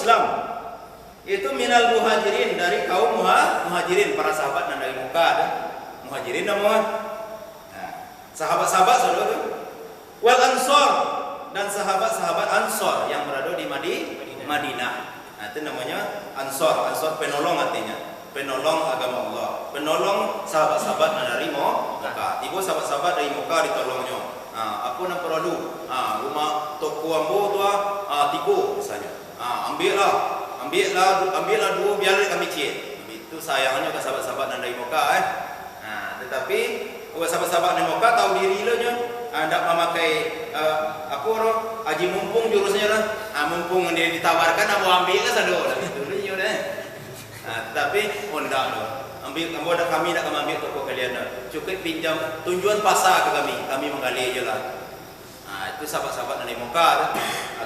Islam. Itu minal muhajirin, dari kaum muhajirin, para sahabat yang dari Mekah ada. Muhajirin nama. Nah, sahabat-sahabat saudara itu. Wal ansor, dan sahabat-sahabat ansor yang berada di Madinah. Nah, itu namanya ansor. Ansor penolong artinya. Penolong agama Allah, penolong sahabat-sahabat dari Mekah. Ibu sahabat-sahabat dari Mekah ditolongnya. Aku nak perlu rumah toko ambo tu tiku misalnya. Ambillah dua biar kami cik. Itu sayangnya ke sahabat-sahabat dari Mekah tetapi sahabat-sahabat dari Mekah tahu diri nya hendak memakai haji mumpung jurusnya lah. Mumpung dia ditawarkan mau ambil lah sado lah gitu dah. Tapi hendak loh. Ambil kami nak ambil toko kalian dah. Cukup pinjam tunjuan pasar ke kami menggali aja lah. Itu sahabat-sahabat dari Mekah.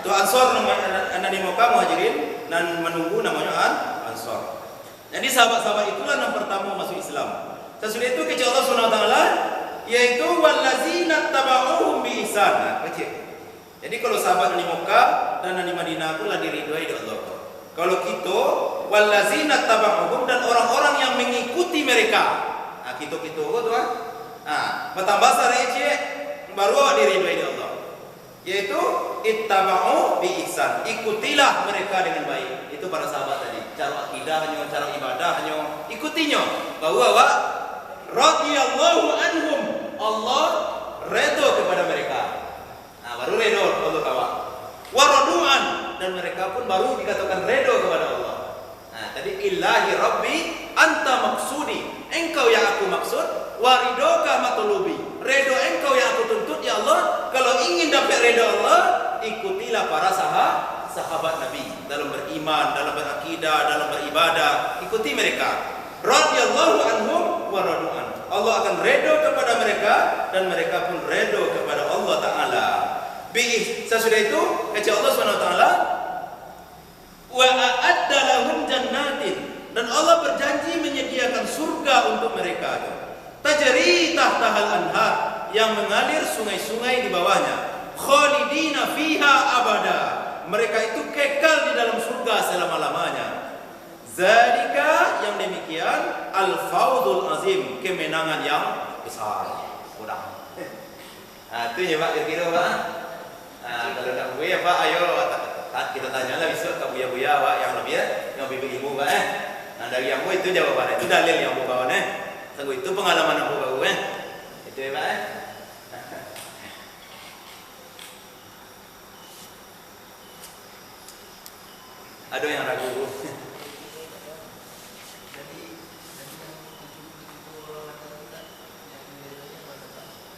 Atau ansor namanya di Mekah muhajirin dan menunggu namanya ansor. Jadi sahabat-sahabat itulah yang pertama masuk Islam. Sesudah itu kecil Allah SWT yaitu wallazina tabauhum bi ihsan. Kecil. Jadi kalau sahabat dari Mekah dan dari Madinah itulah diridhoi oleh Allah. Kalau kita wallazina tabauhum dan orang-orang yang mengikuti mereka. Kita tu bertambah sare baru diridhoi oleh Allah. Yaitu ittaba'u bi ihsan, ikutilah mereka dengan baik. Itu para sahabat tadi, cara akidahnya, cara ibadahnya, ikutinya. Bahwa radhiyallahu anhum, Allah redha kepada mereka. Baru redha Allah kawan. Wa radu'an, dan mereka pun baru dikatakan redha kepada Allah. Tadi illahi rabbi anta maksudi, engkau yang aku maksud, wa ridhoka matlubi, redha engkau yang aku tuntut ya Allah. Kalau ingin dapat redha Allah, ikutilah para sahabat Nabi dalam beriman, dalam berakidah, dalam beribadah. Ikuti mereka. Radhiyallahu anhum wa radu'an. Allah akan redha kepada mereka dan mereka pun redha kepada Allah Taala. Sesudah itu kata Allah Subhanahu wa taala, wa a'adda lahum jannatin, dan Allah berjanji menyediakan surga untuk mereka. Tajri tahtahal anhar, yang mengalir sungai-sungai di bawahnya. Khalidina fiha abada, mereka itu kekal di dalam surga selama-lamanya. Zalika, yang demikian, al-fawzul azim, kemenangan yang besar. Udah. Itu ya Pak, kira-kira Pak. Kalau nak buaya Pak, ayo kita tanyalah besok ke buaya-buaya Pak yang lebih yang ibu-ibu Pak. Dari yang itu jawabannya, itu dalil yang aku bawa Sanggup itu pengalaman aku bawa Itu ya Pak. Ada yang ragu.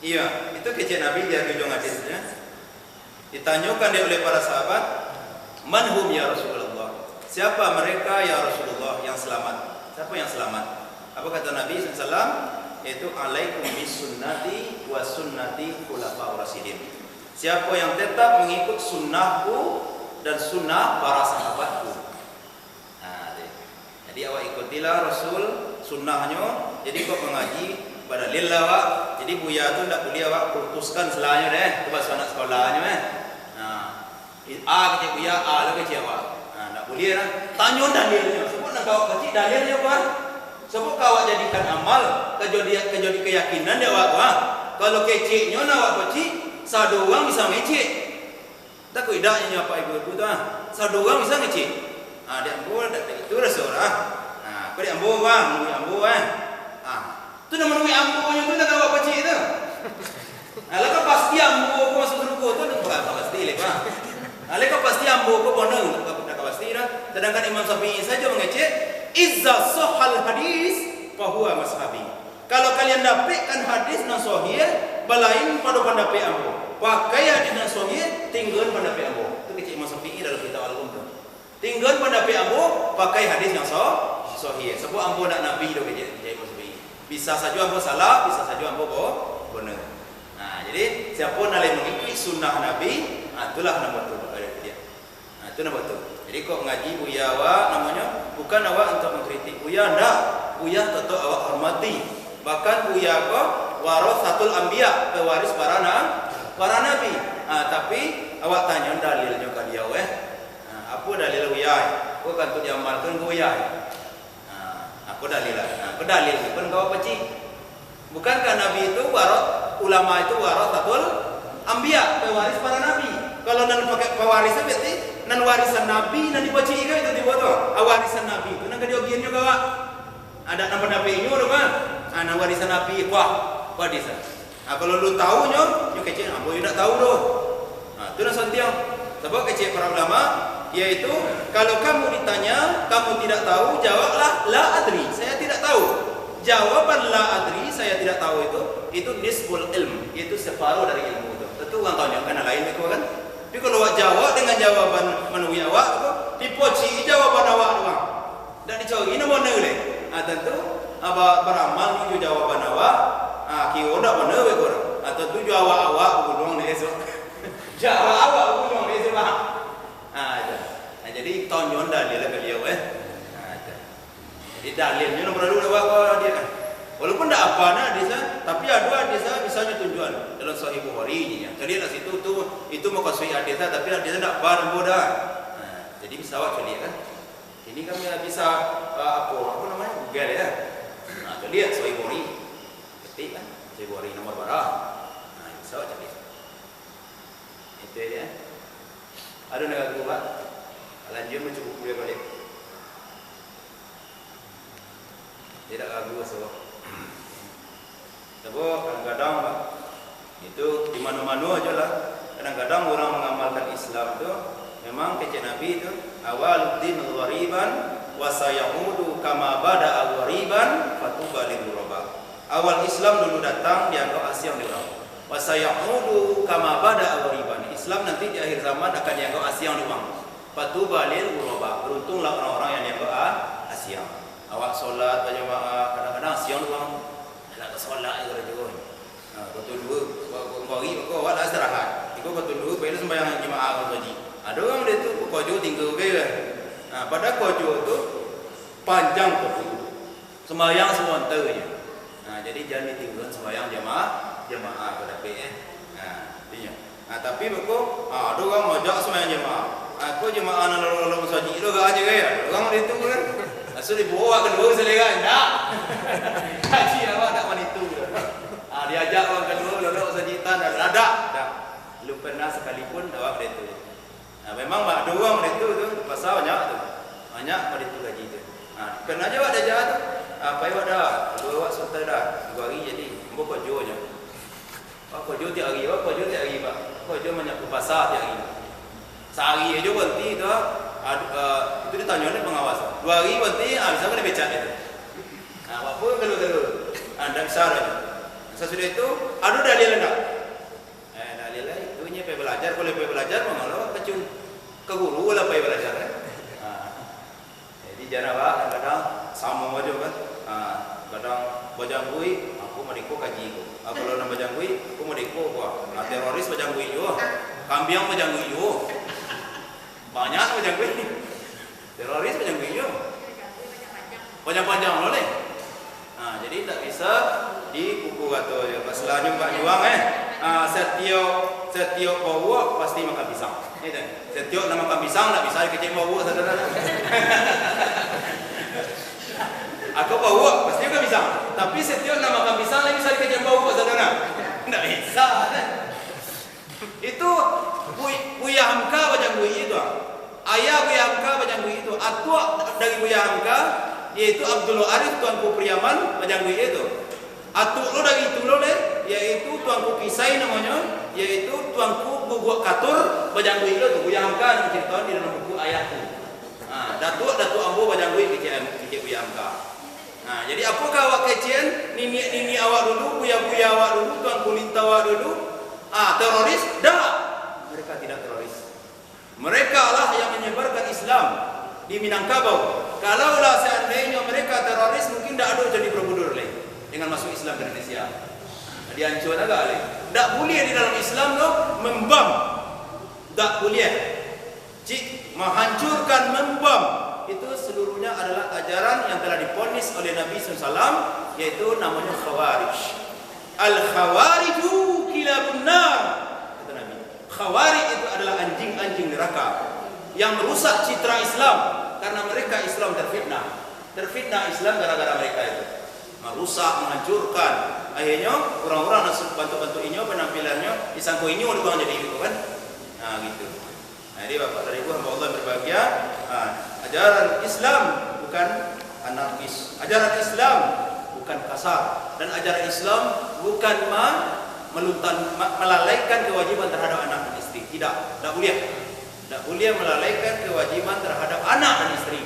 Iya, itu kecil Nabi dia ujung hadisnya. Ditanyakan dia oleh para sahabat, manhum ya Rasulullah, siapa mereka ya Rasulullah yang selamat? Siapa yang selamat? Apa kata Nabi SAW? Yaitu alaikum bisunnati wa sunnati khulafaur rasyidin. Siapa yang tetap mengikut sunnahku dan sunnah para sahabatku. Jadi awak ikutilah Rasul sunnahnya. Jadi kau mengaji pada lillah Pak. Jadi buya tu tak boleh awak putuskan selanya tu bahasa anak sekolahnya kecil buya lah kecil awak. Tak boleh lah. Tanya dalilnya. Sebut nak awak kecil dalilnya apa? Sebut awak jadikan amal kejadi keyakinan dia awak. Kalau kecilnya nak awak kecil, satu orang bisa ngecik. Tak kau idaknya apa ibu-ibu tu satu orang bisa ngecik. Dia ambo itu rasulullah. Kau dia ambo bang, ambo tu nama nui ambo nya tu nak awak kecil tu. Laka pasti ambo ko masuk surga tu nak pasti lepas. Laka pasti ambo ko bonang nak pasti dah. Sedangkan Imam Syafi'i saja mengecek izza sahal hadis fa huwa mashabi. Kalau kalian dapatkan hadis yang sahih, balain pada pendapat ambo. Pakai hadis yang sahih, tinggal pendapat ambo. Itu kecek Imam Syafi'i dalam kitab Al-Um tu. Tinggal pendapat ambo, pakai hadis yang sahih. Sebab ambo nak nabi tu kecek Imam Syafi'i. Bisa saja ambo salah, bisa saja ambo benar. Jadi siapa nak mengikuti sunnah Nabi, itulah nama tu dia. Itu nama tu. Jadi kau mengaji buya awak namanya bukan awak untuk mengkritik buya, ndak. Buya tetap awak hormati. Bahkan buya kau warasatul anbiya, pewaris para nabi. Tapi awak tanya dalilnya ke dia Apa dalil buya? Aku kan tu diamalkan goyah. Aku dalil lah. Aku dalil pun kau peci. Bukankah Nabi itu ulama itu warathatul anbiya, pewaris para nabi. Kalau nan pakai pewaris itu berarti nan warisan nabi nan dibaca itu tiba tu. Warisan nabi itu nan kadiogian juga Pak. Ada nama nabi nyo kan? Nan warisan nabi wah desa. Kalau lu tahu nyo kecil ambo tidak tahu doh. Itu nan santiang. Sebab kecil para ulama yaitu kalau kamu ditanya kamu tidak tahu, jawablah la adri, saya tidak tahu. Jawaban la adri, saya tidak tahu itu nisful ilm, itu separuh dari ilmu itu. Tentu orang tahu karena lain itu kan. Tapi kalau awak jawab dengan jawaban menuhi awak itu dipoci jawaban awak doang. Dan dicari nama mana boleh. Tentu apa beramal menuju jawaban awak. Kira ndak mana we korang. Tentu jawab awak gulung ni esok. Jawab awak gulung ni esok. Jadi tonyon dalil beliau Jadi dalilnya nomor dulu awak dia. Walaupun tak apa nak hadis, tapi ada hadis misalnya tujuan dalam Sahih Bukhari ni. Jadi nak situ itu makasih hadis tapi hadis tak bar bodah. Jadi bisa awak cari kan. Ini kami bisa apa namanya? Google ya. Lihat Sahih Bukhari. Ketik kan Sahih Bukhari nomor berapa. Bisa awak cari. Itu dia. Ada nak buat? Lanjut mencukup kuliah balik. Tidak ragu sebab. Sebab kadang-kadang itu di mana-mana aja lah. Kadang-kadang orang mengamalkan Islam tu memang kecil Nabi itu awal din ghariban wa sayaudu kama bada ghariban fatuba lil ghuraba. Awal Islam dulu datang dianggap asing di orang. Wa sayaudu kama bada ghariban. Islam nanti di akhir zaman akan dianggap asing di orang. Fatuba lil ghuraba. Beruntunglah orang-orang yang dianggap asing. Awak solat berjamaah kadang-kadang siang orang nak solat juga juga. Betul dua bagi kau awak dah istirahat. Ikut betul dua bila sembahyang jemaah berhaji. Ada orang dia tu kojo tinggal ke. Pada kojo tu panjang tu. Sembahyang sementara. Jadi jangan ditinggal sembahyang jemaah pada dia. Tapi betul ada orang ngajak sembahyang jemaah. Aku jemaah nak lalu berhaji itu gak aja ya. Orang dia tu kan so dibawa kedua selera tak haji awak tak manitu diajak orang kedua duduk sejitan dan ada belum pernah sekalipun awak itu memang ada orang itu tu pasal banyak itu gaji tu kena aja awak dah jahat apa awak dah dua awak serta dah 2 hari jadi mbok kojo je kojo tiap hari kojo tiap hari pak kojo menyapu pasar tiap hari sehari aja berhenti tu itu ditanya oleh pengawas 2 hari berhenti bisa kena becak itu apa kalau anda bisa aja sesudah itu ada dalil enggak dalil itu nya pergi belajar kalau pergi belajar mengalau kecun ke guru lah pergi belajar jadi jarang kadang sama aja kan kadang bajanggui aku mediko kaji aku kalau nama bajanggui aku mediko teroris bajanggui juga kambiang bajanggui juga banyak macam gue teroris macam gue yo panjang-panjang loh nih jadi tak bisa dipukul atau selanjutnya Pak Juang setiap bawa pasti makan pisang setiap nama makan pisang tak bisa dikecil bawa saudara aku bawa pasti makan pisang tapi setiap nama makan pisang tak bisa dikecil bawa saudara tak bisa itu Buya Hamka macam gue itu. Ayah Buya Hamka macam gue itu. Atuk dari Buya Hamka yaitu Abdul Arif tuanku Priaman macam gue itu. Atuk lo dari itu lo deh yaitu tuanku Kisai namanya yaitu tuanku Bubuk Katur macam gue itu tu Buya Hamka yang cerita di dalam buku ayahku. Datuk ambo macam gue kecil Buya Hamka. Jadi apakah awak kecil nini awak dulu Buya awak dulu tuanku Linta awak dulu teroris? Dah. Mereka tidak teroris. Mereka lah yang menyebarkan Islam di Minangkabau. Kalaulah seandainya mereka teroris, mungkin tidak ada jadi Borobudur lagi dengan masuk Islam ke Indonesia. Dihancur agak lagi. Tak boleh di dalam Islam tu membam. Tak boleh. Cik menghancurkan membam itu seluruhnya adalah ajaran yang telah diponis oleh Nabi SAW, yaitu namanya Khawarij. Al-Khawariju kilabun nar. Kata Nabi. Khawarij itu adalah anjing-anjing neraka yang merusak citra Islam, karena mereka Islam terfitnah. Terfitnah Islam gara-gara mereka itu merusak, menghancurkan. Akhirnya orang-orang nasib bantu-bantu inyo penampilannya disangko inyo udah jadi gitu kan. Nah gitu. Nah, jadi Bapak dari Ibu hamba Allah yang berbahagia, ajaran Islam bukan anarkis. Ajaran Islam bukan kasar, dan ajaran Islam bukan melalaikan kewajiban terhadap anak dan istri. Tidak boleh. Tidak boleh melalaikan kewajiban terhadap anak dan istri.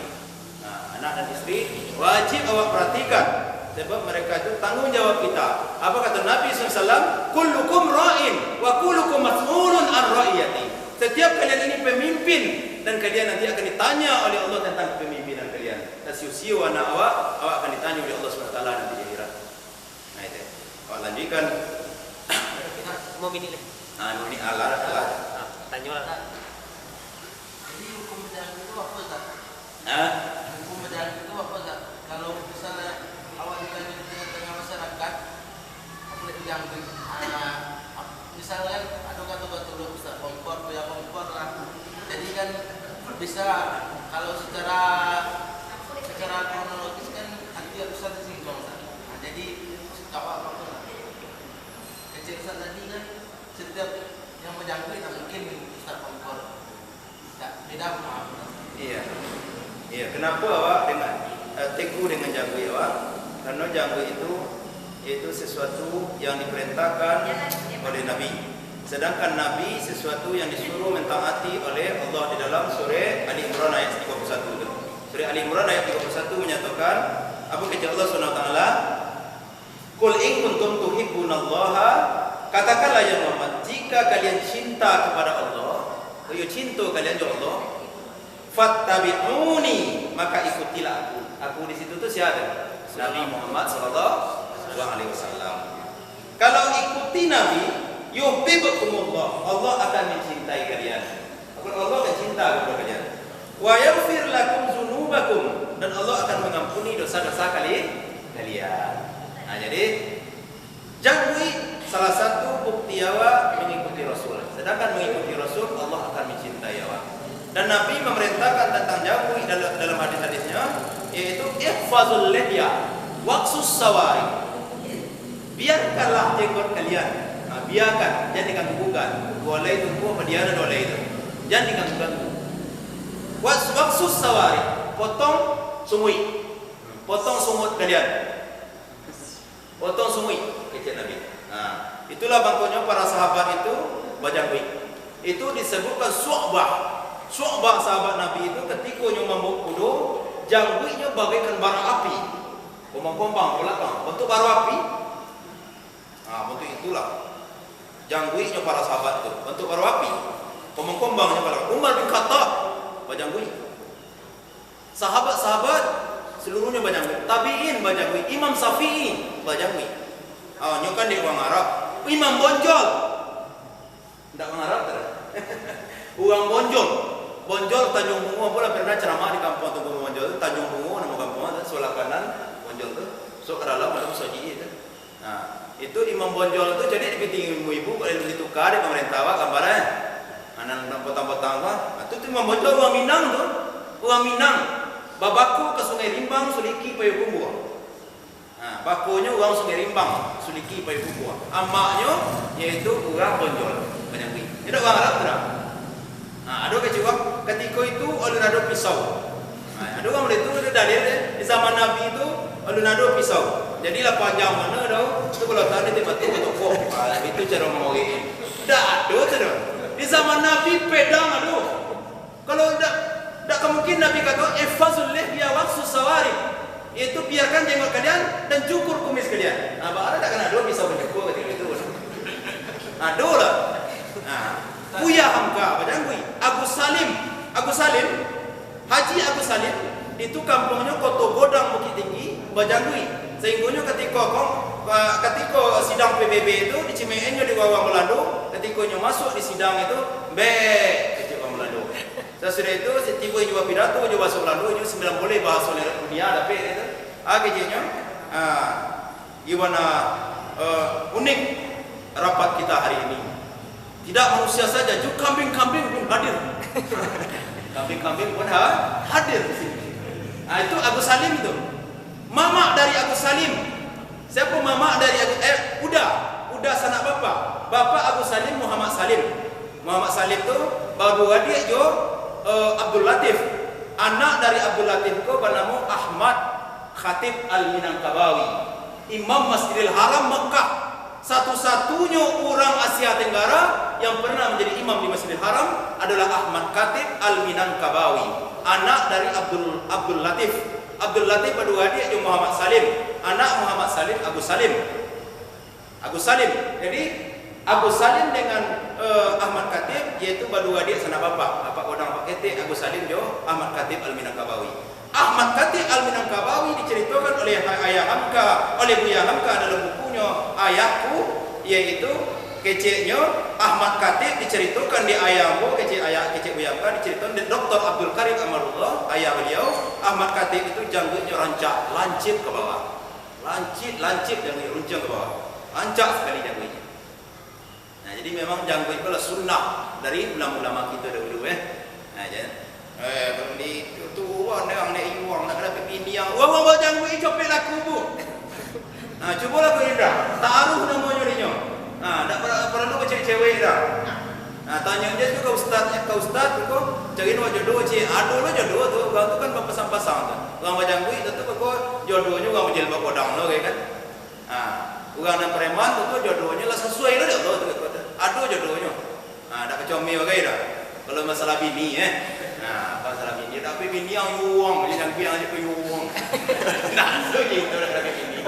Nah, anak dan istri wajib awak perhatikan, sebab mereka itu tanggung jawab kita. Apa kata Nabi SAW? Kullukum ra'in wa kullukum mas'ulun an ra'iyati. Setiap kalian ini pemimpin, dan kalian nanti akan ditanya oleh Allah tentang kepemimpinan kalian. Dan siu-siu anak awak akan ditanya oleh Allah SWT nanti di akhirat. Nah itu. Awak lanjutkan. Mau mini leh. Nah ini alat. Tanya lah. Jadi hukum berjalan itu apa Ustaz? Hukum berjalan itu apa Ustaz? Kalau misalnya awak ditanya di tengah-tengah masyarakat, apa yang dijangkau? Misalnya ada kata-kata dulu Ustaz, kompor lah. Jadi kan bisa kalau secara kronologis kan arti Ustaz disinggung Ustaz. Nah, jadi tahu apa kecil Ustaz tadi kan setiap yang menjangkau tak mungkin Ustaz kompor. Beda maaf. Iya. Kenapa awak dengan teguh dengan jangkui awak? Karena jangkui itu sesuatu yang diperintahkan oleh Nabi. Sedangkan Nabi sesuatu yang disuruh mentaati oleh Allah di dalam surah Ali Imran ayat 31 itu. Surah Ali Imran ayat 31 menyatakan apa kata Allah Subhanahu wa taala? Qul in kuntum tuhibbunallaha, katakanlah ya Muhammad, jika kalian cinta kepada Allah, cinta kalian kepada Allah, fattabi'uni, maka ikutilah aku. Aku di situ tuh siapa? Nabi Muhammad SAW. Kalau ikuti Nabi, yuhibbukumullah, Allah akan mencintai kalian. Allah akan cinta kepada kalian. Wa yaghfir lakum dzunubakum, dan Allah akan mengampuni dosa-dosa kalian. Nah, jadi jangkui salah satu bukti awak mengikuti Rasul. Sedangkan mengikuti Rasul, Allah akan mencintai awak. Dan Nabi memerintahkan tentang jangkui dalam hadis-hadisnya, yaitu ihfazul lihya waqsus sawari. Biarkanlah jenggot kalian. Biarkan, jangan diganggu-ganggukan. Dua itu apa dia ada dua itu. Jangan diganggu-ganggu. Waqsus sawari, potong sumui. Potong sumut kalian. Potong sumui, kata Nabi. Nah, itulah bangkonya para sahabat itu bajangkui. Itu disebutkan su'bah. Su'bah sahabat Nabi itu ketika nyumbang kudu, jangkuinya bagaikan bara api. Kombang-kombang belakang, bentuk bara api. Nah, bentuk itulah. Jangkuinya para sahabat itu, bentuk bara api. Kombang-kombangnya belakang. Umar bin Khattab bajangkui. Sahabat-sahabat seluruhnya bajangkui. Tabi'in bajangkui. Imam Syafi'i bajangkui. Nyokan di uang Arab. Imam Bonjol. Tidak uang Arab tak? Uang Bonjol. Bonjol Tanjung Bungo pula pernah ceramah di kampung Tunggul Bonjol. Tanjung Bungo nama kampungnya, sebelah kanan Bonjol tu. So ke dalam ada musoji itu. Nah, itu Imam Bonjol tu jadi dipiting ibu-ibu kalau ditukar di pemerintah awak gambarnya. Anak potong-potong apa? Itu Imam Bonjol uang Minang tu. Uang Minang. Babaku ke Sungai Rimbang suliki Payakumbuh. Nah, bakunya uang Sungai Rimbang suliki Payakumbuh. Amaknya yaitu orang Bonjol banyak wi. Tidak uang Arab tidak. Nah, ada kecewa ketika itu ulun ada pisau. Nah, ada orang itu ada dalil di zaman Nabi itu ulun ada pisau. Jadilah panjang mana dah. Itu kalau tadi tiba-tiba tokok. Itu cara mengawin. Tidak ada tidak. Di zaman Nabi pedang ada. Kalau tidak kemungkinan Nabi kata ihfazul lihya waqsus sawari. Itu biarkan jenggot kalian dan cukur kumis kalian. Nah, ada tak kena ada pisau mencukur ketika itu. Ada lah. Nah, Buya Hamka bajangkui. Agus Salim, Haji Agus Salim itu kampungnya Koto Godang Bukit Tinggi bajangkui. Sehingga ketika sidang PBB itu di Cimeenya di Wawang Melando, ketika masuk di sidang itu kecil Wawang Melando. Sesudah itu tiba juga pidato juga bahasa Melando itu 9 boleh bahasa dunia tapi itu kecilnya gimana unik rapat kita hari ini. Tidak manusia saja, juga kambing-kambing pun hadir. Kambing-kambing pun hadir di sini. Nah, itu Agus Salim tuh. Mama dari Agus Salim. Siapa mama dari Agus? Udah sanak bapak. Bapak Agus Salim Muhammad Salim. Muhammad Salim tuh baru adik jo Abdul Latif. Anak dari Abdul Latif ko bernama Ahmad Khatib Al-Minangkabawi. Imam Masjidil Haram Mekah. Satu-satunya orang Asia Tenggara yang pernah menjadi imam di Masjidil Haram adalah Ahmad Khatib Al-Minangkabawi, anak dari Abdul Latif. Abdul Latif berdua adik dengan Muhammad Salim, anak Muhammad Salim Agus Salim. Agus Salim. Jadi Agus Salim dengan Ahmad Khatib yaitu berdua adik sanak bapak. Bapak godang Pak Kete, Agus Salim jo Ahmad Khatib Al-Minangkabawi. Ahmad Khatib Al-Minangkabawi diceritakan oleh Ayah Hamka, oleh Buya Hamka dalam bukunya Ayahku, yaitu keceknya Ahmad Khatib diceritakan di Ayahmu, kecek Buya Hamka diceritakan di Dr. Abdul Karim Amarullah, ayah beliau. Ahmad Khatib itu janggutnya rancak, lancip ke bawah. Lancip janggut runcang ke bawah. Rancak sekali janggutnya. Nah, jadi memang janggut itu adalah sunnah dari ulama-ulama kita dahulu Nah, jadi kalau di tuan orang nak iwang nak dapat bini yang wang jangan buat copet laku bu. Nah, cubalah kau Indra. Taruh namanya dia. Nah, tak perlu cewek-cewek dah. Nah, tanya dia tu kau ustaz kau cari nama jodoh cik. Aduh lo jodoh tu, orang tu kan berpasang-pasang tu. Orang macam gue itu kau jodohnya orang menjadi bakodang lo kan. Nah, orang dan preman tu jodohnya lah sesuai lo dia tu. Aduh jodohnya. Nah, dah kecomi bagai dah. Kalau masalah bini Nah, masalah bini tapi bini yang yuang, jangan bilang aja yuang. Nah, so gitu dah kena bini.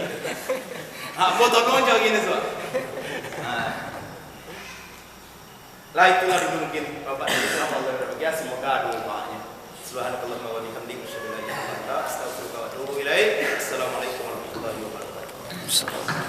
Foto nonjol gini semua. Lah itulah dulu mungkin Bapak dan Ibu Allah berbahagia, semoga doanya. Subhanakallahumma wa bihamdika asyhadu an la ilaha illa anta astaghfiruka wa atubu ilaik. Assalamualaikum warahmatullahi wabarakatuh.